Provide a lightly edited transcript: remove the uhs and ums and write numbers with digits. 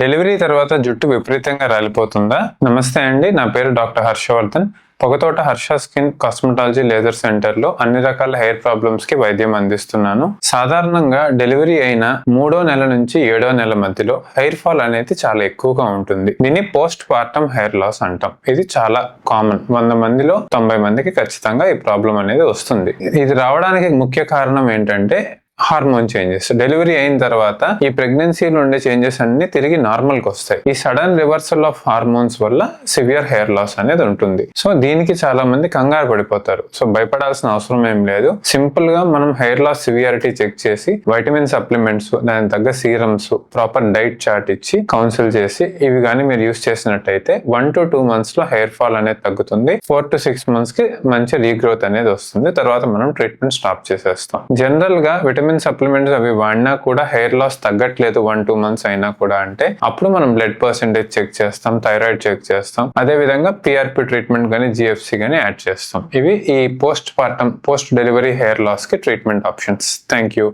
Delivery తర్వాత జుట్టు విపరీతంగా రాలిపోతుందా? నమస్తే అండి, నా పేరు doctor Harshavardhan. Pogathota Harsha skin cosmetology laser centre లో అన్ని రకాల హెయిర్ ప్రాబ్లమ్స్ కి వైద్యం అందిస్తున్నాను. సాధారణంగా డెలివరీ అయిన 3వ నెల నుంచి 7వ నెల మధ్యలో హెయిర్ ఫాల్ అనేది చాలా ఎక్కువగా ఉంటుంది. దీన్ని పోస్ట్ పార్టమ్ హెయిర్ లాస్ అంటాం. ఇది చాలా కామన్. 100 మందిలో 90 మందికి ఖచ్చితంగా ఈ ప్రాబ్లం అనేది వస్తుంది. ఇది రావడానికి ముఖ్య కారణం ఏంటంటే హార్మోన్ చేంజెస్. డెలివరీ అయిన తర్వాత ఈ ప్రెగ్నెన్సీలో ఉండే చేంజెస్ అన్ని తిరిగి నార్మల్ కి వస్తాయి. ఈ సడన్ రివర్సల్ ఆఫ్ హార్మోన్స్ వల్ల సివియర్ హెయిర్ లాస్ అనేది ఉంటుంది. సో దీనికి చాలా మంది కంగారు పడిపోతారు. సో భయపడాల్సిన అవసరం ఏం లేదు. సింపుల్ గా మనం హెయిర్ లాస్ సివియారిటీ చెక్ చేసి వైటమిన్ సప్లిమెంట్స్, దానికి తగ్గ సీరమ్స్, ప్రాపర్ డైట్ చార్ట్ ఇచ్చి కౌన్సిల్ చేసి ఇవి కానీ మీరు యూస్ చేసినట్టయితే 1 to 2 months లో హెయిర్ ఫాల్ అనేది తగ్గుతుంది. 4 to 6 months కి మంచి రీగ్రోత్ అనేది వస్తుంది. తర్వాత మనం ట్రీట్మెంట్ స్టాప్ చేసేస్తాం. జనరల్ గా విటమిన్ సప్లిమెంట్స్ అవి వాడినా కూడా హెయిర్ లాస్ తగ్గట్లేదు 1-2 months అయినా కూడా అంటే అప్పుడు మనం బ్లడ్ పర్సెంటేజ్ చెక్ చేస్తాం, థైరాయిడ్ చెక్ చేస్తాం, అదే విధంగా పిఆర్పి ట్రీట్మెంట్ గానీ జిఎఫ్సి గానీ యాడ్ చేస్తాం. ఇవి ఈ పోస్ట్ డెలివరీ హెయిర్ లాస్ కి ట్రీట్మెంట్ ఆప్షన్స్. Thank you.